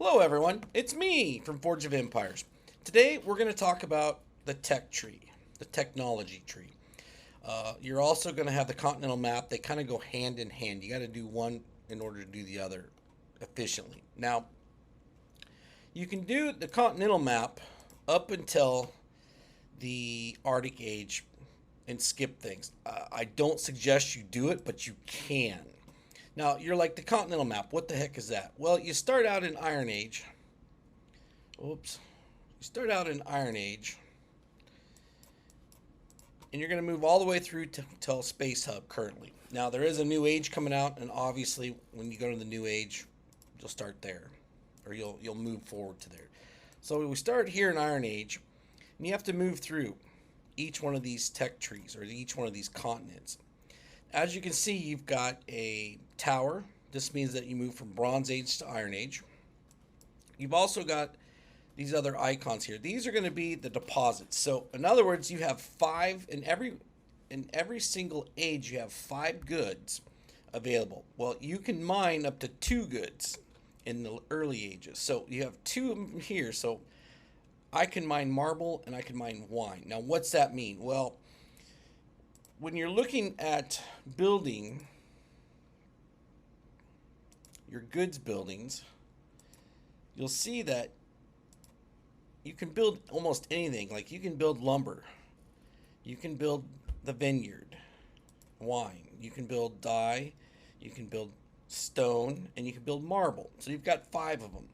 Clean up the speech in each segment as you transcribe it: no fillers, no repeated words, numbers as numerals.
Hello everyone, it's me from Forge of Empires. Today we're going to talk about the tech tree, the technology tree. You're also going to have the continental map. They kind of go hand in hand. You got to do one in order to do the other efficiently. Now, you can do the continental map up until the Arctic Age and skip things. I don't suggest you do it, but you can. Now, you're like, the continental map, what the heck is that? Well, you start out in Iron Age. Oops. You start out in Iron Age, and you're going to move all the way through to till Space Hub currently. Now, there is a new age coming out, and obviously, when you go to the new age, you'll start there, or you'll move forward to there. So we start here in Iron Age, and you have to move through each one of these tech trees, or each one of these continents. As you can see, you've got a tower. This means that you move from Bronze Age to Iron Age. You've also got these other icons here. These are going to be the deposits. So in other words, you have five in every single age. You have 5 goods available. Well, you can mine up to 2 goods in the early ages. So you have 2 of them here. So I can mine marble and I can mine wine. Now, what's that mean? Well, when you're looking at building your goods buildings, you'll see that you can build almost anything. Like, you can build lumber, you can build the vineyard, wine, you can build dye, you can build stone, and you can build marble. So you've got 5 of them.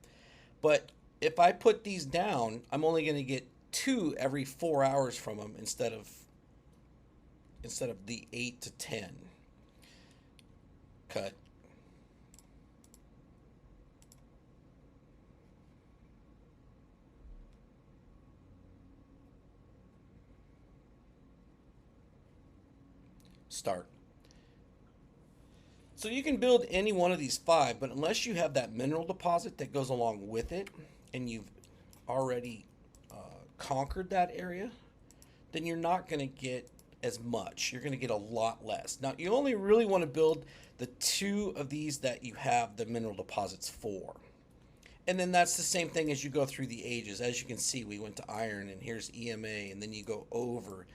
But if I put these down, I'm only going to get 2 every 4 hours from them instead of the 8 to 10. Cut. Start. So you can build any one of these 5, but unless you have that mineral deposit that goes along with it, and you've already conquered that area, then you're not going to get as much. You're going to get a lot less. Now, you only really want to build the 2 of these that you have the mineral deposits for. And then that's the same thing as you go through the ages. As you can see, we went to iron, and here's EMA, and then you go over.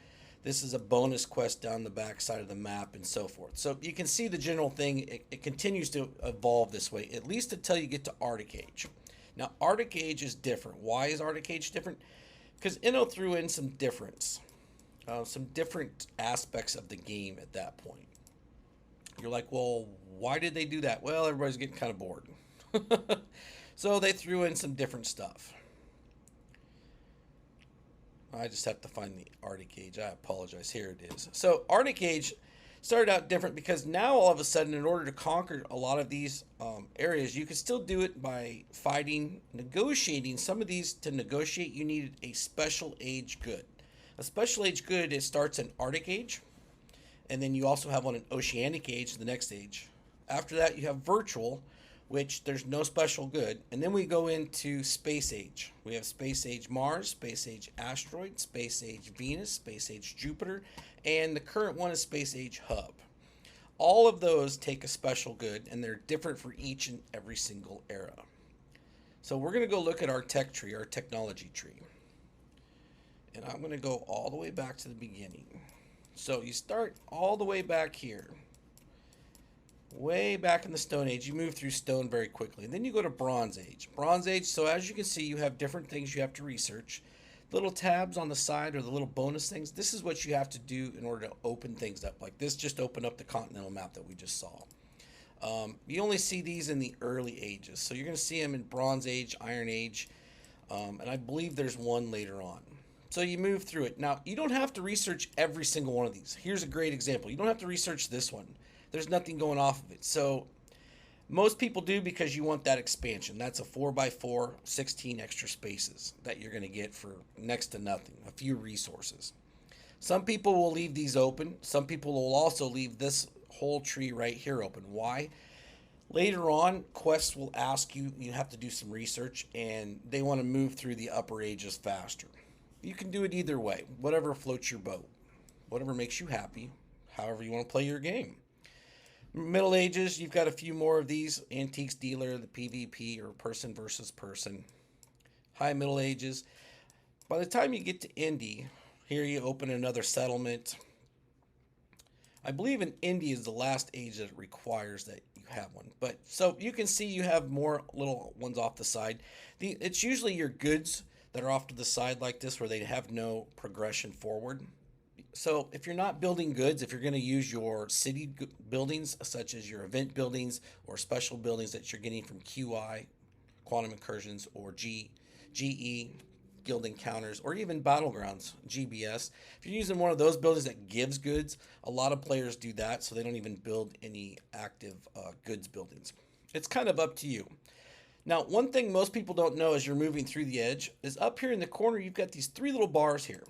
This is a bonus quest down the back side of the map, and so forth. So you can see the general thing. It continues to evolve this way, at least until you get to Arctic Age. Now, Arctic Age is different. Why is Arctic Age different? Because Inno threw in some different aspects of the game at that point. You're like, well, why did they do that? Well, everybody's getting kind of bored. So they threw in some different stuff. I just have to find the Arctic Age. I apologize. Here it is. So Arctic Age started out different because now all of a sudden, in order to conquer a lot of these areas, you could still do it by fighting, negotiating. Some of these, to negotiate, you needed a special age good. A special age good, it starts in Arctic Age, and then you also have one in Oceanic Age, the next age. After that, you have Virtual, which there's no special good. And then we go into Space Age. We have Space Age Mars, Space Age Asteroid, Space Age Venus, Space Age Jupiter, and the current one is Space Age Hub. All of those take a special good, and they're different for each and every single era. So we're going to go look at our tech tree, our technology tree. And I'm going to go all the way back to the beginning. So you start all the way back here. Way back in the Stone Age, you move through stone very quickly. And then you go to Bronze Age. Bronze Age, so as you can see, you have different things you have to research. Little tabs on the side, or the little bonus things. This is what you have to do in order to open things up. Like this just opened up the continental map that we just saw. You only see these in the early ages. So you're going to see them in Bronze Age, Iron Age, and I believe there's one later on. So you move through it. Now, you don't have to research every single one of these. Here's a great example. You don't have to research this one. There's nothing going off of it. So most people do because you want that expansion. That's a 4x4, 16 extra spaces that you're going to get for next to nothing, a few resources. Some people will leave these open. Some people will also leave this whole tree right here open. Why? Later on, quests will ask you, you have to do some research, and they want to move through the upper ages faster. You can do it either way, whatever floats your boat, whatever makes you happy, however you want to play your game. Middle Ages, you've got a few more of these. Antiques dealer, the PvP, or person versus person. High Middle Ages. By the time you get to Indy, here you open another settlement. I believe in Indy is the last age that requires that you have one. But so you can see you have more little ones off the side. It's usually your goods that are off to the side like this where they have no progression forward. So if you're not building goods, if you're going to use your city buildings, such as your event buildings or special buildings that you're getting from QI, Quantum Incursions, or GE, Guild Encounters, or even Battlegrounds, GBS. If you're using one of those buildings that gives goods, a lot of players do that, so they don't even build any active goods buildings. It's kind of up to you. Now, one thing most people don't know as you're moving through the edge is up here in the corner, you've got these three little bars here.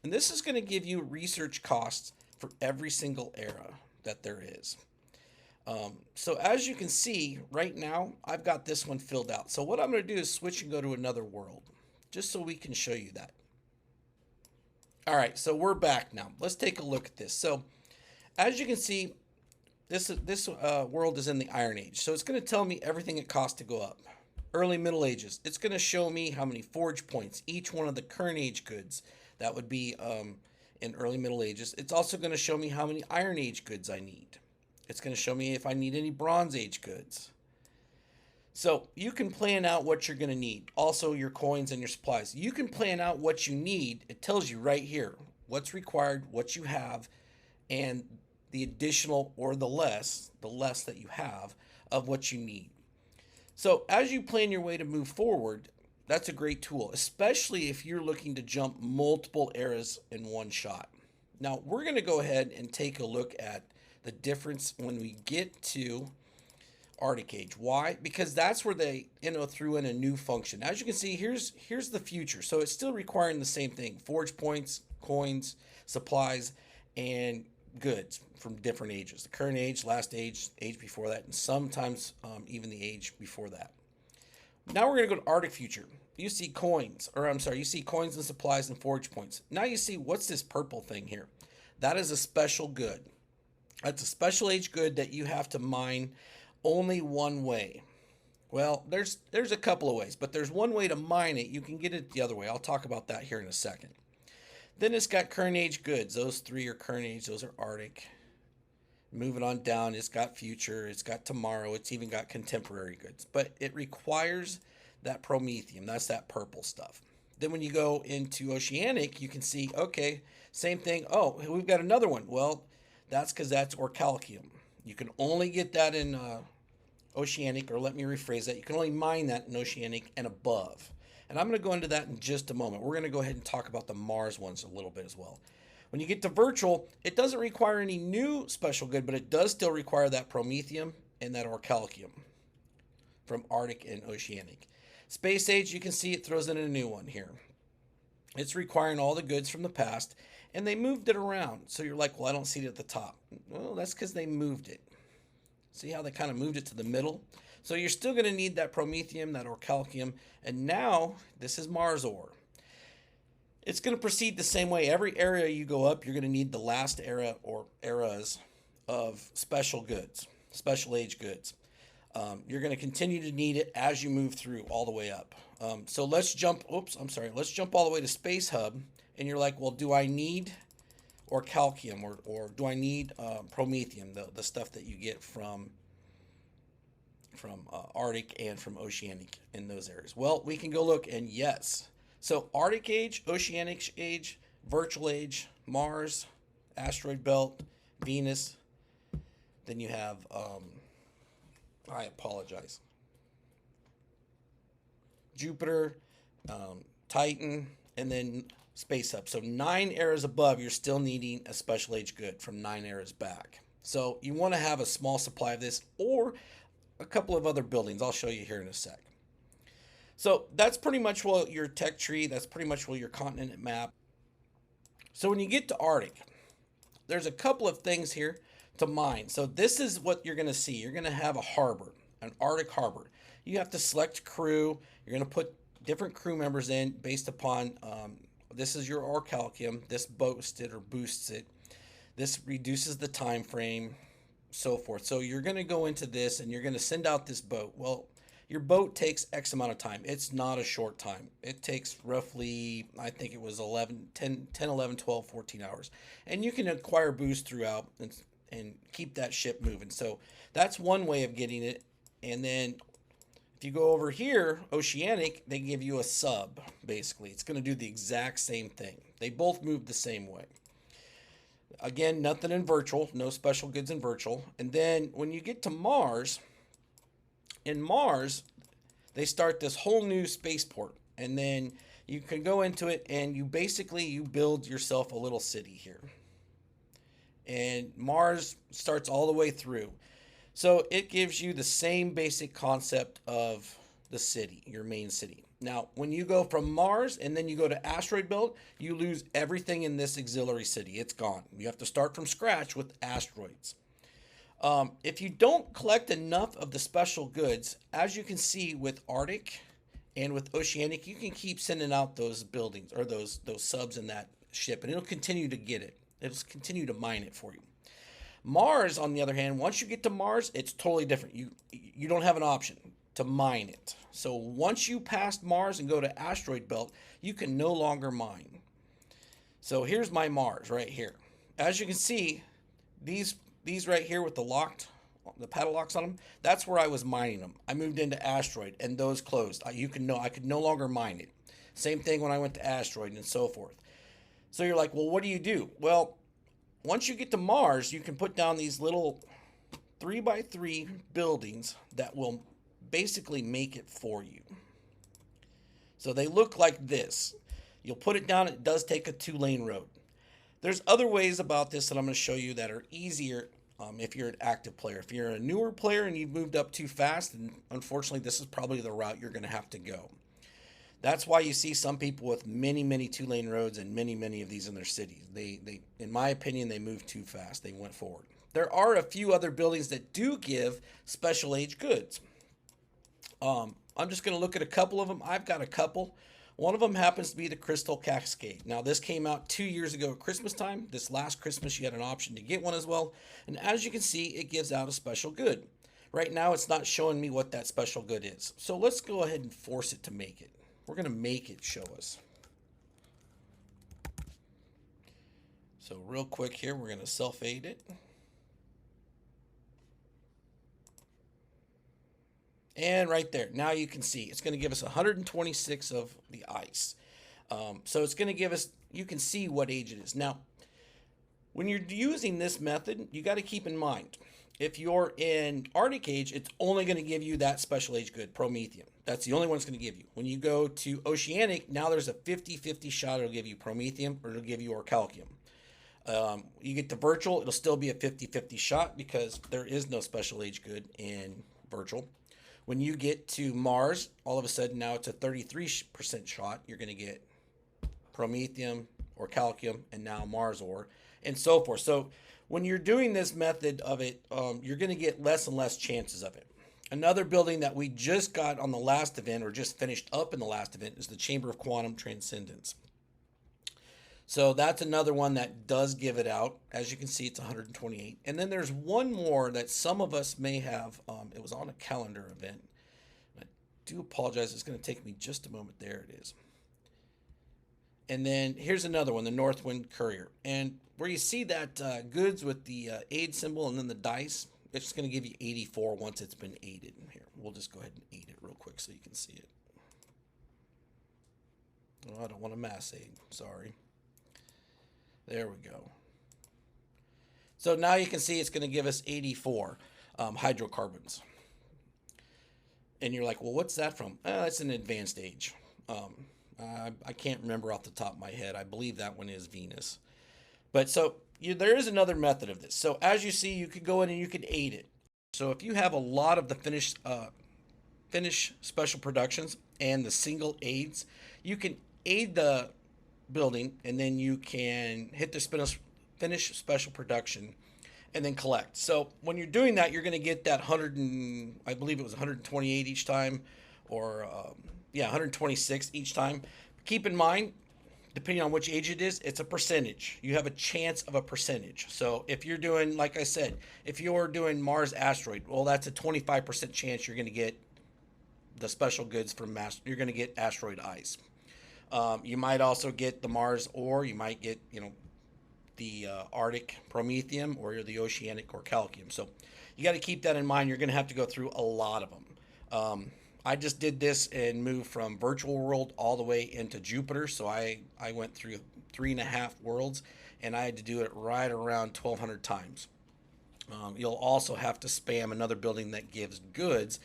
And this is going to give you research costs for every single era that there is. So as you can see, right now, I've got this one filled out. So what I'm going to do is switch and go to another world, just so we can show you that. All right, so we're back now. Let's take a look at this. So as you can see, this world is in the Iron Age. So it's going to tell me everything it costs to go up. Early Middle Ages, it's going to show me how many forge points, each one of the current age goods. That would be in early Middle Ages. It's also going to show me how many Iron Age goods I need. It's going to show me if I need any Bronze Age goods. So you can plan out what you're going to need. Also your coins and your supplies. You can plan out what you need. It tells you right here what's required, what you have, and the additional or the less that you have of what you need. So as you plan your way to move forward, that's a great tool, especially if you're looking to jump multiple eras in one shot. Now, we're going to go ahead and take a look at the difference when we get to Arctic Age. Why? Because that's where they threw in a new function. As you can see, here's the future. So it's still requiring the same thing: forge points, coins, supplies, and goods from different ages. The current age, last age, age before that, and sometimes even the age before that. Now we're going to go to Arctic Future. You see coins, you see coins and supplies and forge points. Now you see, what's this purple thing here? That is a special good. That's a special age good that you have to mine only one way. Well, there's a couple of ways, but there's one way to mine it. You can get it the other way. I'll talk about that here in a second. Then it's got current age goods. Those three are current age. Those are Arctic. Moving on down, it's got future, it's got tomorrow, it's even got contemporary goods. But it requires that promethium. That's that purple stuff. Then when you go into Oceanic, you can see, okay, same thing. Oh, we've got another one. Well, that's because that's orichalcum. You can only get that in Oceanic, or let me rephrase that. You can only mine that in Oceanic and above. And I'm going to go into that in just a moment. We're going to go ahead and talk about the Mars ones a little bit as well. When you get to virtual, it doesn't require any new special good, but it does still require that promethium and that orichalcum from Arctic and Oceanic. Space Age, you can see it throws in a new one here. It's requiring all the goods from the past, and they moved it around. So you're like, well, I don't see it at the top. Well, that's because they moved it. See how they kind of moved it to the middle? So you're still going to need that promethium, that orichalcum, and now this is Mars ore. It's going to proceed the same way. Every area you go up, you're going to need the last era or eras of special goods, special age goods. You're going to continue to need it as you move through all the way up. So let's jump, let's jump all the way to Space Hub. And you're like, well, do I need orichalcum or do I need promethium, the stuff that you get from Arctic and from Oceanic in those areas? Well, we can go look, and yes. So Arctic Age, Oceanic Age, Virtual Age, Mars, Asteroid Belt, Venus. Then you have, I apologize, Jupiter, Titan, and then Space Hub. So 9 eras above, you're still needing a special age good from 9 eras back. So you want to have a small supply of this or a couple of other buildings. I'll show you here in a sec. So that's pretty much your tech tree. That's pretty much your continent map. So when you get to Arctic, there's a couple of things here to mine. So this is what you're going to see. You're going to have a harbor, an Arctic harbor. You have to select crew. You're going to put different crew members in based upon, this is your orichalcum. This boosts it. This reduces the time frame. so forth. So you're going to go into this and you're going to send out this boat. Well, your boat takes X amount of time. It's not a short time. It takes roughly, I think it was 11, 10, 10, 11, 12, 14 hours. And you can acquire boost throughout and keep that ship moving. So that's one way of getting it. And then if you go over here, Oceanic, they give you a sub, basically. It's going to do the exact same thing. They both move the same way. Again, nothing in virtual, no special goods in virtual. And then when you get to Mars, in Mars, they start this whole new spaceport. And then you can go into it and you build yourself a little city here. And Mars starts all the way through. So it gives you the same basic concept of the city, your main city. Now, when you go from Mars and then you go to asteroid belt, you lose everything in this auxiliary city. It's gone. You have to start from scratch with asteroids. If you don't collect enough of the special goods, as you can see with Arctic and with Oceanic, you can keep sending out those buildings or those subs in that ship, and it'll continue to get it. It'll continue to mine it for you. Mars, on the other hand, once you get to Mars, it's totally different. You don't have an option to mine it. So once you pass Mars and go to asteroid belt, you can no longer mine. So here's my Mars right here. As you can see, these right here with the paddle locks on them, that's where I was mining them. I moved into asteroid and those closed. I could no longer mine it. Same thing when I went to asteroid and so forth. So you're like, well, what do you do? Well, once you get to Mars, you can put down these little 3x3 buildings that will basically make it for you. So they look like this. You'll put it down. It does take a 2-lane road. There's other ways about this that I'm going to show you that are easier if you're an active player. If you're a newer player and you've moved up too fast, then unfortunately this is probably the route you're going to have to go. That's why you see some people with many 2-lane roads and many of these in their cities. They, in my opinion, they move too fast. They went forward. There are a few other buildings that do give special age goods. I'm just going to look at a couple of them. I've got a couple. One of them happens to be the Crystal Cascade. Now, this came out 2 years ago at Christmas time. This last Christmas, you had an option to get one as well. And as you can see, it gives out a special good. Right now, it's not showing me what that special good is. So let's go ahead and force it to make it. We're going to make it show us. So real quick here, we're going to self-aid it. And right there, now you can see it's going to give us 126 of the ice. So it's going to give us, you can see what age it is. Now, when you're using this method, you got to keep in mind, if you're in Arctic age, it's only going to give you that special age good, Promethium. That's the only one it's going to give you. When you go to Oceanic, now there's a 50-50 shot it'll give you Promethium or it'll give you Orichalcum. You get to virtual, it'll still be a 50-50 shot because there is no special age good in virtual. When you get to Mars, all of a sudden now it's a 33% shot. You're going to get Promethium, Orichalcum, and now Mars ore, and so forth. So when you're doing this method of it, you're going to get less and less chances of it. Another building that we just got on the last event, or just finished up in the last event, is the Chamber of Quantum Transcendence. So that's another one that does give it out. As you can see, it's 128. And then there's one more that some of us may have. It was on a calendar event. I do apologize. It's going to take me just a moment. There it is. And then here's another one, the Northwind Courier. And where you see that goods with the aid symbol and then the dice, it's going to give you 84 once it's been aided. Here, we'll just go ahead and aid it real quick so you can see it. Oh, I don't want a mass aid. Sorry. There we go. So now you can see it's going to give us 84 hydrocarbons. And you're like, well, what's that from? It's an advanced age. I can't remember off the top of my head. I believe that one is Venus. But so there is another method of this. So as you see, you could go in and you could aid it. So if you have a lot of the finished special productions and the single aids, you can aid the building and then you can hit the finish special production and then collect. So when you're doing that, you're going to get that I believe it was 128 each time, or 126 each time. Keep in mind, depending on which age it is, it's a percentage. You have a chance of a percentage. So if you're doing, like I said, if you're doing Mars asteroid, well, that's a 25% chance you're going to get the special goods from Master. You're going to get asteroid ice. You might also get the Mars ore. You might get, the Arctic promethium or the oceanic or calcium. So you got to keep that in mind. You're going to have to go through a lot of them. I just did this and moved from virtual world all the way into Jupiter. So I went through 3.5 worlds, and I had to do it right around 1,200 times. You'll also have to spam another building that gives goods.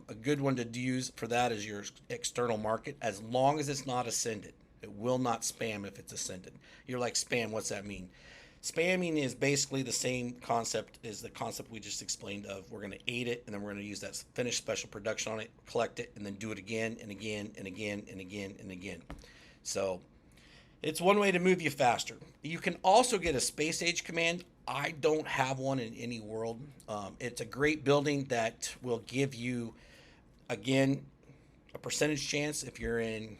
A good one to use for that is your external market, as long as it's not ascended. It will not spam if it's ascended. You're like, spam, what's that mean? Spamming is basically the same concept as the concept we just explained of we're going to aid it, and then we're going to use that finished special production on it, collect it, and then do it again and again and again and again and again. So it's one way to move you faster. You can also get a space age command. I don't have one in any world. It's a great building that will give you, again, a percentage chance. If you're in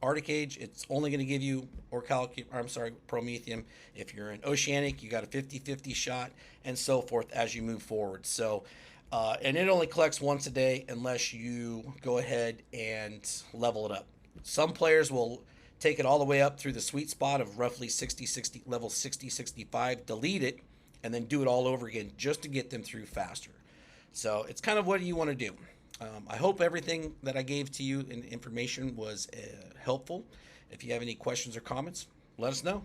Arctic age, it's only going to give you promethium. If you're in oceanic, you got a 50-50 shot, and so forth as you move forward. So, and it only collects once a day unless you go ahead and level it up. Some players will take it all the way up through the sweet spot of roughly 60, level 60, 65, delete it, and then do it all over again just to get them through faster. So it's kind of what you want to do. I hope everything that I gave to you in information was helpful. If you have any questions or comments, let us know.